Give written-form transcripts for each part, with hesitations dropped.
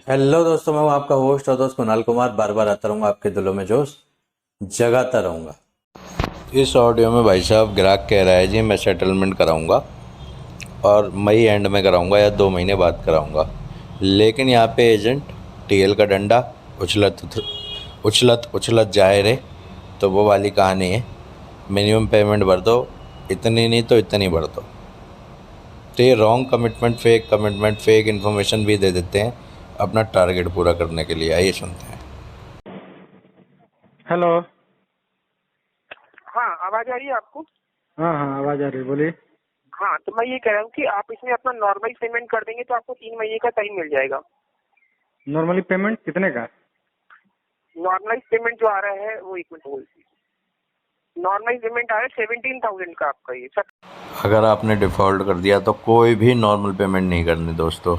Hello दोस्तों, मैं हूं आपका होस्ट और दोस्त कुणाल कुमार। बार बार आता रहूंगा, आपके दिलों में जोश जगाता रहूंगा। इस ऑडियो में भाई साहब ग्राहक कह रहा है जी मैं सेटलमेंट कराऊंगा और मई एंड में कराऊंगा या 2 महीने बाद कराऊंगा। लेकिन यहाँ पे एजेंट टीएल का डंडा उछलत उछलत उछलत जाए रे, तो वो वाली कहानी है। मिनिमम पेमेंट भर दो, इतनी नहीं तो इतनी भर दो। तो ये रॉन्ग कमिटमेंट, फेक इन्फॉर्मेशन भी दे देते हैं अपना टारगेट पूरा करने के लिए। आइए सुनते हैं। हेलो। हाँ, आवाज आ रही है आपको? हाँ हाँ, आवाज आ रही है, बोलिए। हाँ, तो मैं ये कह रहा हूँ कि आप इसमें अपना नॉर्मल पेमेंट कर देंगे तो आपको 3 महीने का टाइम मिल जाएगा। नॉर्मली पेमेंट कितने का? नॉर्मलाइज पेमेंट जो आ रहा है वो 1 मिनट बोलती है। नॉर्मलाइज पेमेंट आ रहा है 17,000 का आपका ये सब। अगर आपने डिफ़ॉल्ट कर दिया तो कोई भी नॉर्मल पेमेंट नहीं करनी दोस्तों।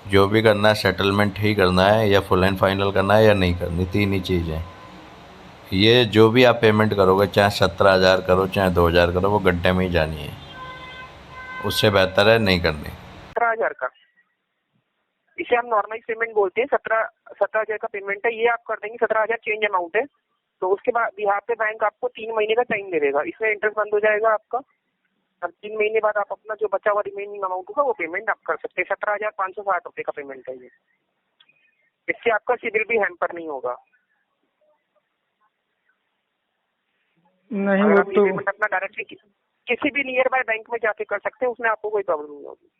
जो भी करना है सेटलमेंट ही करना है, या फुल एंड फाइनल करना है या नहीं करनी, तीन ही चीज़ें। ये जो भी आप पेमेंट करोगे, चाहे 17,000 करो चाहे 2,000 करो, वो गड्ढे में ही जानी है। उससे बेहतर है नहीं करनी। 17,000 का, इसे हम नॉर्मलाइज पेमेंट बोलते हैं। 17,000 का पेमेंट है, ये आप कर देंगे। 17,000 चेंज अमाउंट है। तो उसके बाद यहाँ पे बैंक आपको 3 महीने का टाइम दे देगा। इसमें इंटरेस्ट बंद हो जाएगा आपका। और 3 महीने बाद आप अपना जो बचा हुआ रिमेनिंग अमाउंट होगा वो पेमेंट आप कर सकते हैं। 17,560 रुपए का पेमेंट है ये। इससे आपका सिविल भी हैम्पर नहीं होगा। नहीं, अगर वो आप ये तो पेमेंट अपना डायरेक्टली किसी भी नियर बाय बैंक में जाके कर सकते हैं, उसमें आपको कोई प्रॉब्लम नहीं होगी।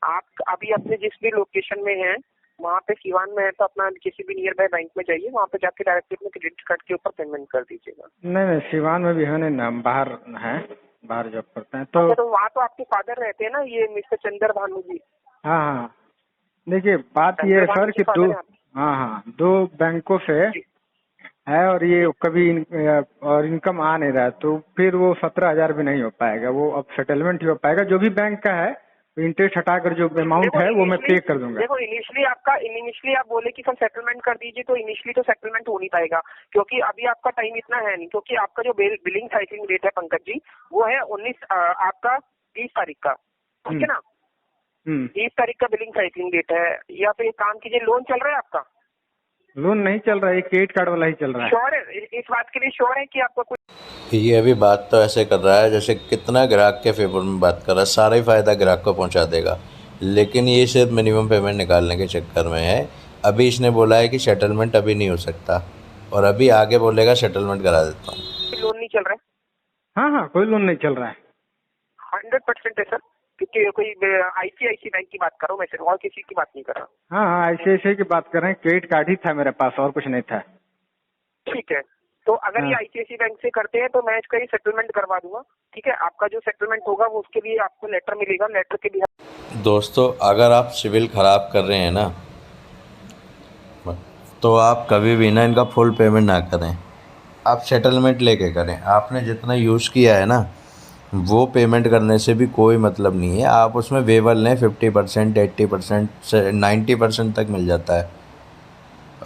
आप अभी अपने जिस भी लोकेशन में हैं, वहाँ पे सिवान में है, तो अपना किसी भी नियर बाय बैंक में जाइए, वहाँ पे जाके डायरेक्टली अपने क्रेडिट कार्ड के ऊपर पेमेंट कर दीजिएगा। नहीं नहीं, सिवान में भी है नहीं ना, हम बाहर है, बाहर जॉब करते हैं तो। अच्छा, तो वहाँ तो आपके फादर रहते हैं ना, ये मिस्टर चंद्र भानु जी। हाँ हाँ, देखिए बात ये चंद्र है भानु सर जी कि दो, फादर है आपके? हाँ हाँ, दो बैंकों से जी है और ये जी। कभी और इनकम आ नहीं रहा है, तो फिर वो 17,000 भी नहीं हो पाएगा। वो अब सेटलमेंट ही हो पाएगा। जो भी बैंक का है इंटरेस्ट हटाकर जो अमाउंट देखो है वो मैं इनिशियली पे कर दूंगा। देखो इनिशियली आप बोले कि सर सेटलमेंट कर दीजिए, तो इनिशियली तो सेटलमेंट हो नहीं पाएगा, क्योंकि अभी आपका टाइम इतना है नहीं। क्योंकि आपका जो बिलिंग साइकिलिंग डेट है पंकज जी, वो है 19 आपका 20 तारीख का, ठीक है ना? हम्म। 20 तारीख का बिलिंग साइकिलिंग डेट है। या फिर एक काम कीजिए, लोन चल रहा है आपका? लोन नहीं चल रहा है, एक क्रेडिट कार्ड वाला ही चल रहा है। श्योर है इस बात के लिए? श्योर है कि आपका कुछ? ये अभी बात तो ऐसे कर रहा है जैसे कितना ग्राहक के फेवर में बात कर रहा है, सारा ही फ़ायदा ग्राहक को पहुंचा देगा। लेकिन ये सिर्फ मिनिमम पेमेंट निकालने के चक्कर में है। अभी इसने बोला है कि सेटलमेंट अभी नहीं हो सकता, और अभी आगे बोलेगा सेटलमेंट करा देता हूँ। लोन नहीं चल रहा हाँ हाँ, कोई लोन नहीं चल रहा है। है? 100% है सर, क्योंकि कोई आईसीआईसी बैंक की बात कर रहा हूँ मैं, सिर्फ और किसी की बात नहीं कर रहा। हाँ हाँ, ऐसे ऐसे की बात कर रहे हैं। क्रेडिट कार्ड ही था मेरे पास, और कुछ नहीं था। ठीक है, तो अगर ये हाँ आईसीआईसी बैंक से करते हैं तो मैं इसका ये सेटलमेंट करवा दूंगा। ठीक है, आपका जो सेटलमेंट होगा वो उसके लिए आपको लेटर मिलेगा। लेटर के लिए दोस्तों, अगर आप सिविल ख़राब कर रहे हैं ना, तो आप कभी भी ना इनका फुल पेमेंट ना करें। आप सेटलमेंट लेके करें। आपने जितना यूज़ किया है ना, वो पेमेंट करने से भी कोई मतलब नहीं है। आप उसमें वेवर लें, 50%, 80% से 90% तक मिल जाता है।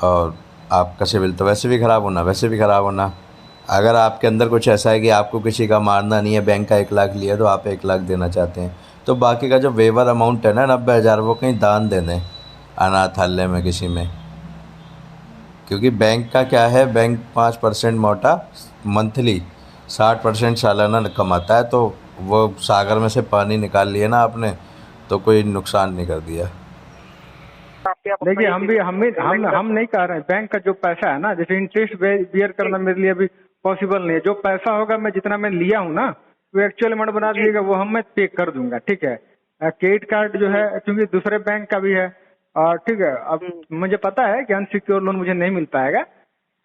और आपका सिविल तो वैसे भी ख़राब होना, वैसे भी ख़राब होना। अगर आपके अंदर कुछ ऐसा है कि आपको किसी का मारना नहीं है, बैंक का 1 लाख लिया तो आप 1 लाख देना चाहते हैं, तो बाकी का जो वेवर अमाउंट है ना 90,000, वो कहीं दान दे दें अनाथालय में किसी में। क्योंकि बैंक का क्या है, बैंक 5% मोटा मंथली, 60% सालाना कमाता है। तो वो सागर में से पानी निकाल लिया ना आपने, तो कोई नुकसान नहीं कर दिया। आप अपना देखिए, ये हम भी हम भी पेमेंट कर हम नहीं कह रहे हैं। बैंक का जो पैसा है ना, जैसे इंटरेस्ट बियर करना मेरे लिए अभी पॉसिबल नहीं है। जो पैसा होगा, मैं जितना मैं लिया हूँ ना, वो एक्चुअल अमाउंट बना जी। दीजिएगा, वो हम मैं पे कर दूंगा। ठीक है। क्रेडिट कार्ड जो है, क्योंकि दूसरे बैंक का भी है, और ठीक है, अब हम्म, मुझे पता है कि अनसिक्योर लोन मुझे नहीं मिल पाएगा।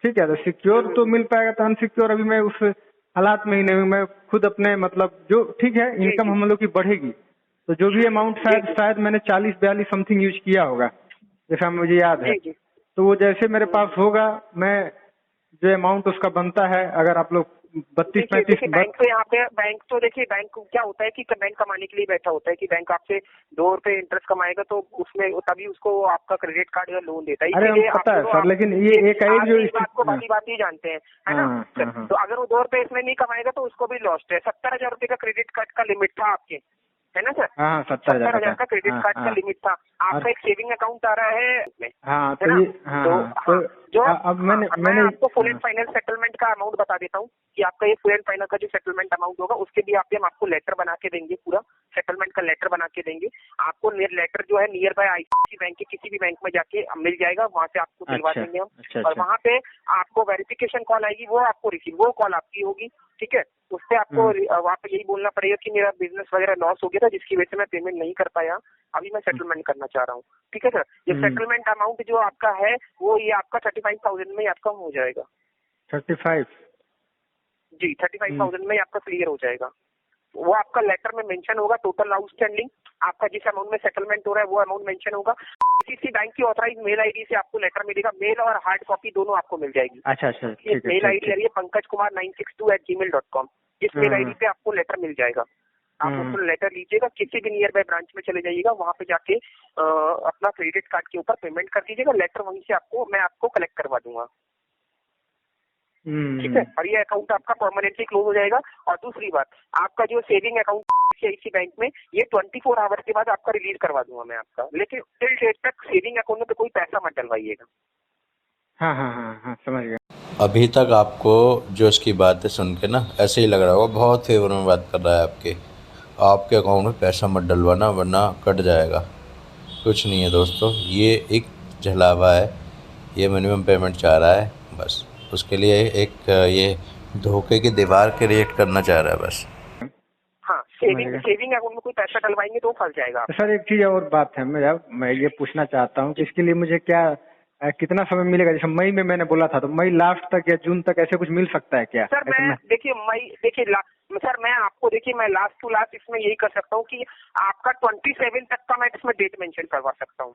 ठीक है, तो सिक्योर तो मिल पाएगा, तो अनसिक्योर अभी मैं उस हालात में ही नहीं हूँ। मैं खुद अपने मतलब जो ठीक है, जी इनकम जी हम लोग की बढ़ेगी, तो जो भी अमाउंट जी शायद जी शायद मैंने 40-42 समथिंग यूज किया होगा, जैसा मुझे याद है। जी जी। तो वो जैसे मेरे पास होगा, मैं जो अमाउंट उसका बनता है, अगर आप लोग 32 देखिए 35 देखिए, बैंक तो यहाँ पे बैंक तो देखिए, बैंक को क्या होता है कि बैंक कमाने के लिए बैठा होता है कि बैंक आपसे 2 रुपए इंटरेस्ट कमाएगा, तो उसमें तभी उसको आपका क्रेडिट कार्ड या लोन देता है। अरे हम इसीलिए आप पता है दोनों सर, आप लेकिन ये एक एक आप जो भी इस बात को हाँ भली बात ही जानते हैं, है ना? हाँ हाँ। तो अगर वो 2 रुपए इसमें नहीं कमाएगा तो उसको भी लॉस्ट है। 70,000 रुपए का क्रेडिट कार्ड का लिमिट था आपके। है ना सर? हाँ 70,000 70,000 का क्रेडिट कार्ड का लिमिट था। आपका एक सेविंग अकाउंट आ रहा है उसमें, हाँ है तो ना? ये हाँ तो हाँ तो जो अब मैं आपको फुल एंड फाइनल सेटलमेंट का अमाउंट बता देता हूँ कि आपका ये फुल एंड फाइनल का जो सेटलमेंट अमाउंट होगा उसके भी हम आपको लेटर बना के देंगे, पूरा सेटलमेंट का लेटर बना के देंगे आपको। लेटर जो है नियर बाय आईसीआईसी बैंक के किसी भी बैंक में जाके मिल जाएगा, वहां से आपको दिलवा अच्छा देंगे हम। अच्छा और अच्छा वहां पे आपको वेरिफिकेशन कॉल आएगी, वो आपको रिसीव, वो कॉल आपकी होगी, ठीक है? उस पे आपको वहाँ पे यही बोलना पड़ेगा कि मेरा बिजनेस वगैरह लॉस हो गया था जिसकी वजह से मैं पेमेंट नहीं कर पाया, अभी मैं सेटलमेंट करना चाह रहा हूँ, ठीक है सर? ये सेटलमेंट अमाउंट जो आपका है वो ये आपका 35,000 में ही आपका हो जाएगा। 35 जी 35,000 में ही आपका क्लियर हो जाएगा। वो आपका लेटर में मेंशन होगा, टोटल आउटस्टैंडिंग आपका जिस अमाउंट में सेटलमेंट हो रहा है वो अमाउंट मेंशन होगा। किसी बैंक की ऑथराइज मेल आईडी से आपको लेटर मिलेगा, मेल और हार्ड कॉपी दोनों आपको मिल जाएगी। अच्छा अच्छा ये ठीक है मेल ठीक आईडी आ रही है pankajkumar962@gmail.com। इस मेल आईडी पे आपको लेटर मिल जाएगा, आप उसको लेटर लीजिएगा, किसी भी नियर बाय ब्रांच में चले जाइएगा, वहां पे जाके अपना क्रेडिट कार्ड के ऊपर पेमेंट कर दीजिएगा, लेटर वहीं से मैं आपको कलेक्ट करवा दूंगा, ठीक है? और ये अकाउंट आपका परमानेंटली क्लोज हो जाएगा। और दूसरी बात, आपका जो सेविंग अकाउंट आईसीआईसी बैंक में ये 24 आवर्स के बाद आपका रिलीज करवा दूंगा मैं आपका, लेकिन टिल डेट तक सेविंग अकाउंट में तो कोई पैसा मत डलवाइएगा। हाँ हाँ हाँ हाँ समझ गया। अभी तक आपको जो इसकी बातें सुन के ना ऐसे ही लग रहा होगा बहुत फेवर में बात कर रहा है आपके अकाउंट में पैसा मत डलवाना वरना कट जाएगा। कुछ नहीं है दोस्तों, ये एक झलावा है, ये मिनिमम पेमेंट चाह रहा है बस, उसके लिए एक ये धोखे की दीवार क्रिएट करना चाह रहा है बस। हाँ, सेविंग अकाउंट में कोई पैसा डलवाएंगे तो फंस जाएगा। तो सर एक चीज और बात है, मैं ये पूछना चाहता हूँ कि इसके लिए मुझे क्या कितना समय मिलेगा? जैसे मई में मैंने बोला था, तो मई लास्ट तक या जून तक ऐसे कुछ मिल सकता है क्या? सर मैं देखिए सर मैं आपको मैं लास्ट टू लास्ट इसमें यही कर सकता हूँ कि आपका 27 तक का मैं इसमें डेट मेंशन करवा सकता हूँ,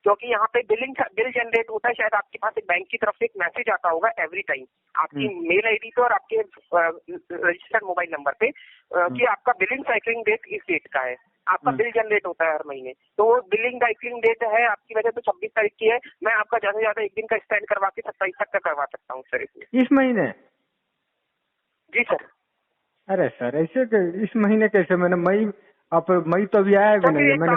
क्योंकि यहाँ पे बिल जनरेट होता है, शायद आपके पास एक बैंक की तरफ से एक मैसेज आता होगा एवरी टाइम आपकी मेल आईडी पे और आपके रजिस्टर्ड मोबाइल नंबर पे कि आपका बिलिंग साइकिलिंग डेट इस डेट का है, आपका बिल जनरेट होता है हर महीने। तो वो बिलिंग साइकिलिंग डेट है आपकी वजह से 26 तारीख की है, मैं आपका ज्यादा से ज्यादा एक दिन का स्टैंड करवा के 27 तक का करवा सकता हूँ सर इसमें। इस महीने? जी सर। अरे सर ऐसे इस महीने कैसे? मैंने मई तो अभी आया भी नहीं है। मैंने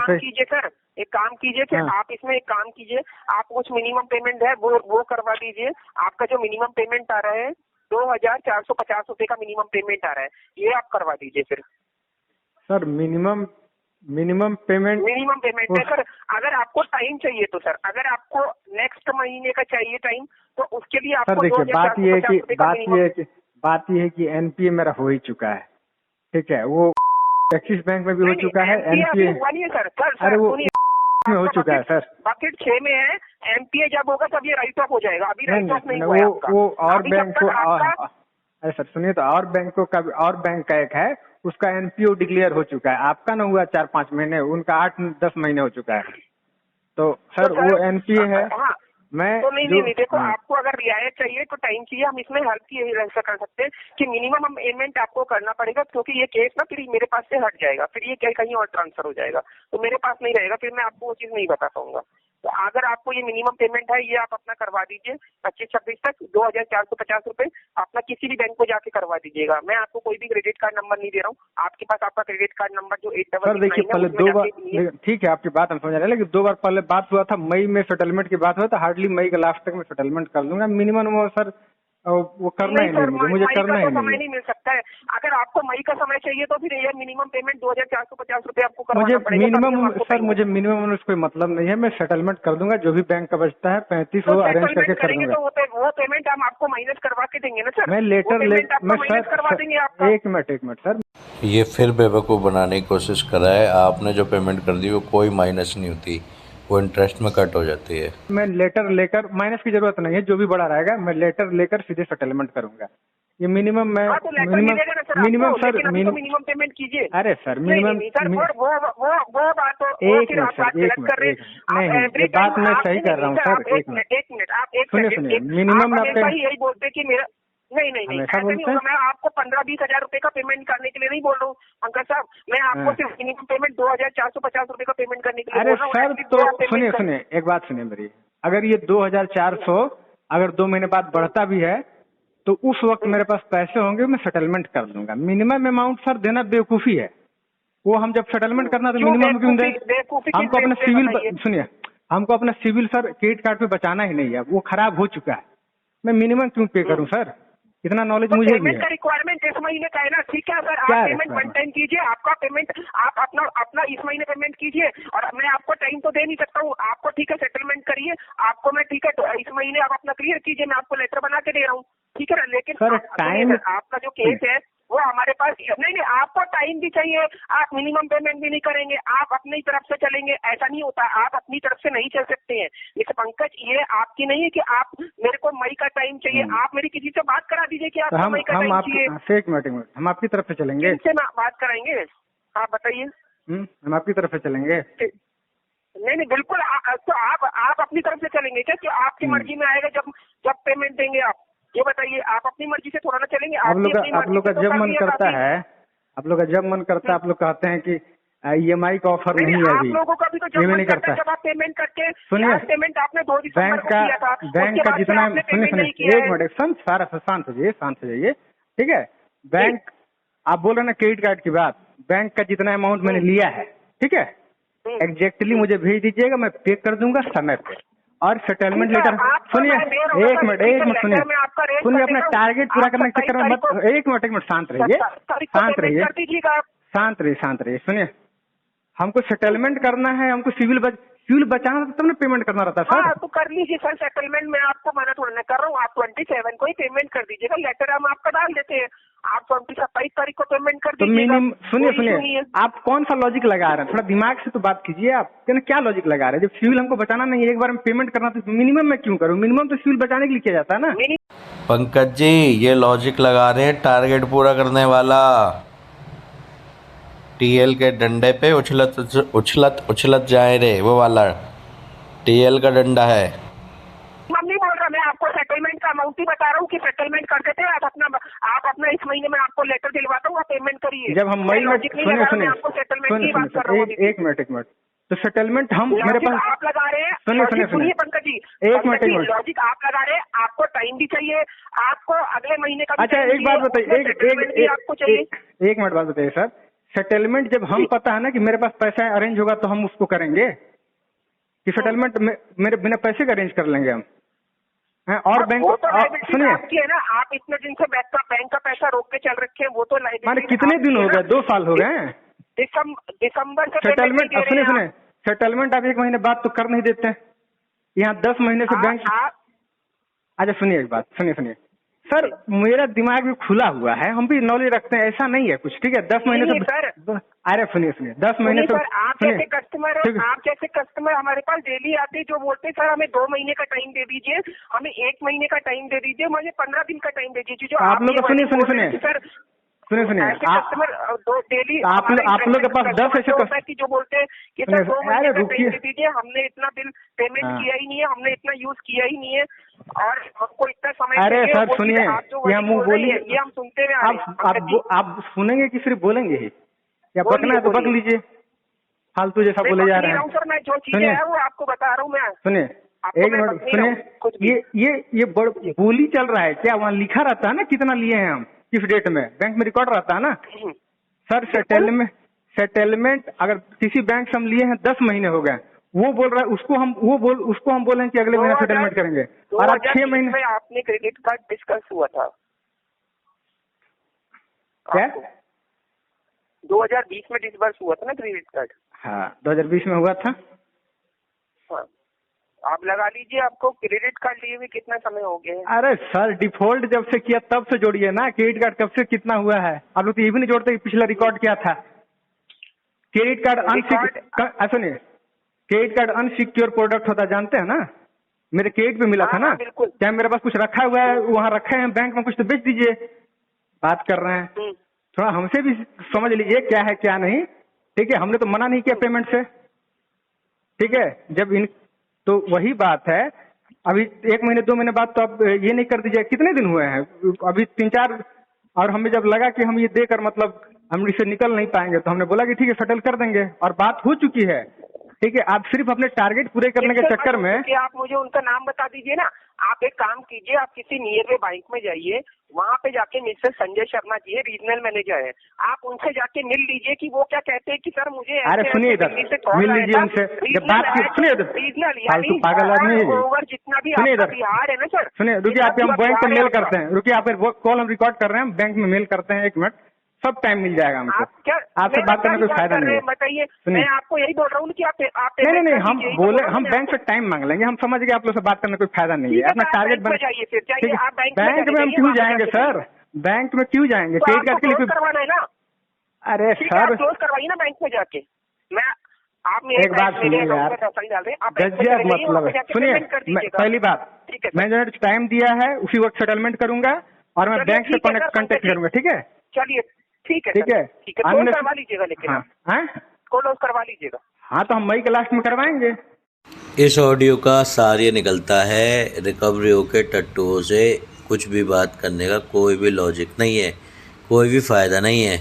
एक काम कीजिए फिर आप इसमें एक काम कीजिए, आप कुछ मिनिमम पेमेंट है वो करवा दीजिए। आपका जो मिनिमम पेमेंट आ रहा है 2,450 रुपए का मिनिमम पेमेंट आ रहा है, ये आप करवा दीजिए फिर। सर मिनिमम पेमेंट है सर। अगर आपको टाइम चाहिए तो सर, अगर आपको नेक्स्ट महीने का चाहिए टाइम तो उसके लिए आपको सर देखिए बात ये है कि एनपीए मेरा हो ही चुका है, ठीक है? वो एक्सिस बैंक में भी हो चुका है, एनपीए सर अरे वो में हो चुका है सर। बकेट 6 में है, एमपीए जब होगा तब ये राइट ऑफ हो जाएगा, अभी राइट ऑफ नहीं हुआ है आपका। वो और बैंक को अरे सर सुनिए तो और बैंकों का और बैंक का एक है, उसका एनपीओ डिक्लेयर हो चुका है, आपका ना हुआ 4-5 महीने, उनका 8-10 महीने हो चुका है। तो सर वो एनपीए है। मैं तो नहीं देखो आपको अगर रियायत चाहिए तो टाइम चाहिए, हम इसमें हेल्प की ऐसा कर सकते हैं कि मिनिमम पेमेंट आपको करना पड़ेगा, क्योंकि ये केस ना फिर मेरे पास से हट जाएगा, फिर ये कहीं और ट्रांसफर हो जाएगा तो मेरे पास नहीं रहेगा, फिर मैं आपको वो चीज नहीं बता पाऊंगा। तो अगर आपको ये मिनिमम पेमेंट है ये आप अपना करवा दीजिए 25-26 तक 2,450 रुपए अपना किसी भी बैंक को जाके करवा दीजिएगा। मैं आपको कोई भी क्रेडिट कार्ड नंबर नहीं दे रहा हूँ, आपके पास आपका क्रेडिट कार्ड नंबर जो 899 सर देखिए पहले 2 बार, ठीक है आपकी बात हम समझ रहे हैं, लेकिन 2 बार पहले बात हुआ था, मई में सेटलमेंट की बात हुआ था, हार्डली मई के लास्ट तक मैं सेटलमेंट कर दूंगा। मिनिमम वो सर वो करना ही नहीं, मुझे करना ही समय नहीं मिल सकता है। अगर आपको मई का समय चाहिए तो फिर ये मिनिमम पेमेंट 2,450 रुपए आपको करवाना पड़ेगा। मुझे मिनिमम कोई मतलब नहीं है, मैं सेटलमेंट कर दूंगा, जो भी बैंक का बचता है 35 वो अरेंज करके कर दूंगा। तो वो पेमेंट हम आपको माइनस करवा के देंगे ना सर। मैं करवा देंगे आपका। एक मिनट सर, ये फिर बेवकूफ़ बनाने की कोशिश कर रहा है। आपने जो पेमेंट कर दी वो कोई माइनस नहीं होती, वो इंटरेस्ट में कट हो जाती है। मैं लेटर लेकर, माइनस की जरूरत नहीं है, जो भी बड़ा रहेगा मैं लेटर लेकर सीधे सेटलमेंट करूंगा। ये मिनिमम मैं मिनिमम पेमेंट कीजिए। अरे सर मिनिमम वो बात एक बात मैं सही कर रहा हूँ सर। एक मिनट आप सुनिए मिनिमम यही बोलते कि मेरा नहीं ऐसा नहीं होगा। मैं आपको 15-20 हजार रुपए का पेमेंट करने के लिए नहीं बोल रहा हूँ पंकज साहब, मैं आपको सिर्फ मिनिमम पेमेंट 2,450 रुपए का पेमेंट करने के लिए बोल रहा हूँ। अरे सर तो सुनिए एक बात सुनिए मेरी, अगर ये 2,400 अगर 2 महीने बाद बढ़ता भी है तो उस वक्त मेरे पास पैसे होंगे, मैं सेटलमेंट कर दूंगा। मिनिमम अमाउंट सर देना बेवकूफ़ी है। वो हम जब सेटलमेंट करना तो क्यों मिनिमम क्यों दें? बेवकूफी किस हमको अपना बेस पे सिविल बताइए? सुनिए, हमको अपना सिविल सर क्रेडिट कार्ड पे बचाना ही नहीं है, वो खराब हो चुका है। मैं मिनिमम क्यों पे करूं सर? इतना नॉलेज तो मुझे भी पेमेंट है। का रिक्वायरमेंट इस महीने का है ना, ठीक है सर, क्या आप पेमेंट वन requirement? टाइम कीजिए, आपका पेमेंट आप अपना अपना इस महीने पेमेंट कीजिए, और मैं आपको टाइम तो दे नहीं सकता हूँ, आपको ठीक है सेटलमेंट करिए, आपको मैं ठीक है तो इस महीने आप अपना क्लियर कीजिए, मैं आपको लेटर बना के दे रहा हूँ, ठीक है ना। लेकिन सर सुनिए टाइम, सर, आपका जो केस है वो हमारे पास नहीं, आपको टाइम भी चाहिए, आप मिनिमम पेमेंट भी नहीं करेंगे, आप अपनी तरफ से चलेंगे, ऐसा नहीं होता, आप अपनी तरफ से नहीं चल सकते हैं। मिस्टर पंकज, ये आपकी नहीं है कि आप मेरे को मई का टाइम चाहिए, आप मेरी किसी से बात करा दीजिए कि तो आपको मई का हम टाइम चाहिए। आपकी एक मिनट हम आपकी तरफ से चलेंगे। किनसे बात कराएंगे, आप बताइए। हम आपकी तरफ से चलेंगे। नहीं नहीं बिल्कुल, तो आप अपनी तरफ से चलेंगे क्या, कि आपकी मर्जी में आएगा जब जब पेमेंट देंगे आप? ये बताइए, आप अपनी मर्जी से थोड़ा ना चलेंगे। आप लोग का जब मन करता है, आप लोग का जब मन करता है आप लोग कहते हैं कि EMI का ऑफर नहीं है आप अभी। लोगों का भी तो जब मन करता है, जब आप पेमेंट करके, सुनिए, पेमेंट आपने 2 दिसंबर को किया था, बैंक का जितना, सुनिए एक मिनट सारा शांत हो जाइए, ठीक है। बैंक, आप बोल रहे ना क्रेडिट कार्ड की बात, बैंक का जितना अमाउंट मैंने लिया है, ठीक है, एग्जैक्टली मुझे भेज दीजिएगा, मैं पे कर दूंगा समय पे। और सेटलमेंट लेटर, सुनिए एक मिनट सुनिए, अपना टारगेट पूरा करने के चक्कर में मत, एक मिनट शांत रहिए। सुनिए, हमको सेटलमेंट करना है, हमको सिविल बचाना था, तब ना पेमेंट करना रहता सर। हाँ तो कर लीजिए सर सेटलमेंट, मैं आपको मना थोड़ा ना कर रहा हूँ, आप 27 को ही पेमेंट कर दीजिएगा, लेटर हम आपका डाल देते हैं, आप 27 तारीख को पेमेंट कर तो दीजिएगा। सुनिए आप कौन सा लॉजिक लगा रहे हैं? थोड़ा दिमाग से तो बात कीजिए आप, क्या लॉजिक लगा रहे हैं? जब सिविल हमको बचाना नहीं है, एक बार में पेमेंट करना, तो मिनिमम में क्यों करूँ? मिनिमम तो सिविल बचाने के लिए किया जाता है ना। पंकज जी ये लॉजिक लगा रहे हैं टारगेट पूरा करने वाला, TL के डंडे पे उछलत जाए रे, वो वाला TL का डंडा है। हम नहीं बोल रहा, मैं आपको सेटलमेंट का अमाउंट ही बता रहा हूँ कि सेटलमेंट कर देते हैं, आप अपना इस महीने में आपको लेटर दिलवाता हूँ, आप पेमेंट करिए। जब हम मई में, सुनिए आपको सेटलमेंट की बात कर रहा हूँ। एक मिनट, तो सेटलमेंट हम मेरे पास आप लगा रहे हैं, सुनिए पंकज जी, एक मिनट लॉजिक आप लगा रहे हैं, आपको टाइम भी चाहिए, आपको अगले महीने का। अच्छा एक बात बताइए, आपको चाहिए, एक मिनट बात बताइए सर, सेटलमेंट जब हम पता है ना कि मेरे पास पैसा अरेंज होगा तो हम उसको करेंगे, कि सेटलमेंट मेरे बिना पैसे का अरेंज कर लेंगे हम हैं? और बैंक सुनिए, आपकी है ना, आप इतने दिन से बैंक का पैसा रोक के चल रखे हैं, वो तो माने कितने दिन हो गए? 2 साल हो गए हैं। दिसंबर से सेटलमेंट, सुनिए सेटलमेंट आप 1 महीने बाद तो कर नहीं देते हैं, यहाँ 10 महीने से बैंक। अच्छा सुनिए एक बात, सुनिए सर, मेरा दिमाग भी खुला हुआ है, हम भी नॉलेज रखते हैं, ऐसा नहीं है कुछ, ठीक है। 10 महीने से सर, अरे सुनिए 10 महीने से आप जैसे कस्टमर हमारे पास डेली आते जो बोलते सर हमें 2 महीने का टाइम दे दीजिए, हमें 1 महीने का टाइम दे दीजिए, मुझे 15 दिन का टाइम दे दीजिए। जो आप लोग सुनिए कस्टमर डेली आप लोग के पास 10 ऐसे की जो बोलते हैं कि सर 2 महीने का रुकिए, टाइम दे दीजिए, हमने इतना बिल पेमेंट किया ही नहीं है, हमने इतना यूज किया ही नहीं है, और हमको इतना समय। अरे सर सुनिए, यहाँ मुंह बोलिए, ये हम सुनते रहे। आप सुनेंगे कि सिर्फ बोलेंगे ही, या बकना है तो बक लीजिए, फालतू जैसा बोले जा रहे हैं सर। मैं जो चीजें है वो आपको बता रहा हूँ। मैं सुनिए एक मिनट सुनिए, ये बड़ बोली चल रहा है क्या? वहाँ लिखा रहता है ना कितना लिए हैं हम, किस डेट में, बैंक में रिकॉर्ड रहता है ना सर। सेटलमेंट अगर किसी बैंक से हम लिए हैं 10 महीने हो गए, वो बोल रहा है उसको हम बोलें कि अगले महीने सेटलमेंट करेंगे, और आप 6 महीने में आपने क्रेडिट कार्ड डिस्कस हुआ था क्या? 2020 में डिस्बर्स हुआ था ना क्रेडिट कार्ड? हाँ 2020 में हुआ था। हाँ आप लगा लीजिए, आपको क्रेडिट कार्ड लिए हुए कितना समय हो गया? अरे सर डिफॉल्ट जब से किया तब से जोड़िए ना, क्रेडिट कार्ड कब से कितना हुआ है? आप लोग तो ये भी नहीं जोड़ते पिछला रिकॉर्ड क्या था। क्रेडिट कार्ड सुनिए, क्रेडिट कार्ड अनसिक्योर प्रोडक्ट होता जानते हैं ना, मेरे क्रेडिट पे मिला था ना, क्या मेरे पास कुछ रखा हुआ है, वहाँ रखे हैं बैंक में, कुछ तो बेच दीजिए। बात कर रहे हैं थोड़ा हमसे भी समझ लीजिए क्या है क्या नहीं, ठीक है। हमने तो मना नहीं किया पेमेंट से, ठीक है। जब तो वही बात है, अभी 1 महीने 2 महीने बाद तो अब ये नहीं कर दीजिए। कितने दिन हुए हैं अभी? 3-4, और हमें जब लगा कि हम ये देकर मतलब हम इससे निकल नहीं पाएंगे, तो हमने बोला कि ठीक है सेटल कर देंगे, और बात हो चुकी है, ठीक है। आप सिर्फ अपने टारगेट पूरे करने के चक्कर में आप मुझे उनका नाम बता दीजिए ना। आप एक काम कीजिए, आप किसी नियर में बैंक में जाइए, वहाँ पे जाके मिस्टर संजय शर्मा जी है, रीजनल मैनेजर है, आप उनसे जाके मिल लीजिए कि वो क्या कहते हैं कि सर मुझे अरे सुनिए इधर, मिल लीजिए उनसे, जब बात की सुनिए इधर, रीजनल फालतू पागल आदमी है ये। ओवर जितना भी सुनिए आपका इधर, बिहार है ना सर, सुनिए रुकिए, आप हम बैंक पे मेल करते हैं, रुकिए आप कॉल हम रिकॉर्ड कर रहे हैं, हम बैंक में मेल करते हैं, 1 मिनट, सब टाइम मिल जाएगा हमको। आप क्या आपसे बात करने में कोई फायदा नहीं है, बताइए। सुनिए। मैं आपको यही बोल रहा हूँ कि आप नहीं, हम बोले, हम बैंक से टाइम मांग लेंगे, हम समझ गए आप लोग से बात करने में कोई फायदा नहीं है, अपना टारगेट बन जाइए फिर, ठीक चाहिए है। आप बैंक में हम क्यों जाएंगे सर, बैंक में क्यों जाएंगे, क्रेडिट कार्ड के लिए करवाना है ना। अरे सर क्लोज करवाइए ना बैंक में जाके। मैं आप मेरे एक बात सुनिए यार, गजब मतलब है, सुनिए पहली बात, मैंने टाइम दिया है उसी वक्त सेटलमेंट करूंगा और मैं बैंक से कॉन्टेक्ट करूंगा, ठीक है। चलिए ठीक है ठीक है, क्लोज करवा लीजिएगा, लेकिन हाँ क्लोज करवा लीजिएगा। हाँ तो हम मई के लास्ट में करवाएंगे। इस ऑडियो का सार ये निकलता है, रिकवरियों के टट्टुओं से कुछ भी बात करने का कोई भी लॉजिक नहीं है, कोई भी फ़ायदा नहीं है।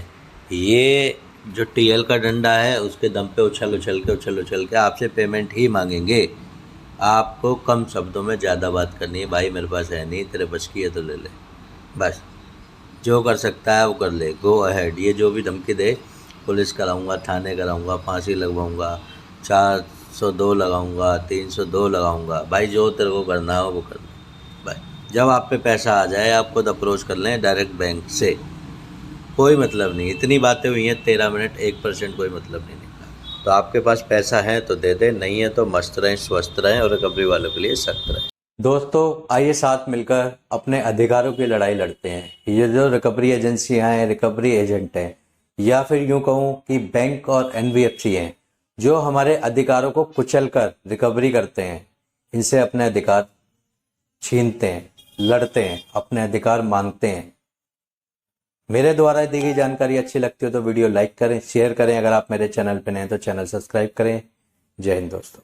ये जो टीएल का डंडा है उसके दम पे उछल उछल के आपसे पेमेंट ही मांगेंगे। आपको कम शब्दों में ज़्यादा बात करनी है, भाई मेरे पास है नहीं, तेरे बच की है तो ले ले, बस जो कर सकता है वो कर ले, गो अहेड। ये जो भी धमकी दे, पुलिस कराऊंगा, थाने कराऊंगा, फांसी लगवाऊंगा, 402 लगाऊंगा, 302 लगाऊंगा, भाई जो तेरे को करना हो वो कर ले। भाई जब आप पे पैसा आ जाए आप खुद अप्रोच कर लें डायरेक्ट बैंक से, कोई मतलब नहीं। इतनी बातें हुई हैं 13 मिनट, 1% कोई मतलब नहीं निकला। तो आपके पास पैसा है तो दे दे, नहीं है तो मस्त रहें, स्वस्थ रहें और रिकवरी वालों के लिए सख्त रहें। दोस्तों आइए साथ मिलकर अपने अधिकारों की लड़ाई लड़ते हैं। ये जो रिकवरी एजेंसियां हैं, रिकवरी एजेंट हैं, या फिर यूं कहूं कि बैंक और एनबीएफसी हैं, जो हमारे अधिकारों को कुचल कर रिकवरी करते हैं, इनसे अपने अधिकार छीनते हैं, लड़ते हैं, अपने अधिकार मांगते हैं। मेरे द्वारा दी गई जानकारी अच्छी लगती हो तो वीडियो लाइक करें, शेयर करें। अगर आप मेरे चैनल पर नए हैं तो चैनल सब्सक्राइब करें। जय हिंद दोस्तों।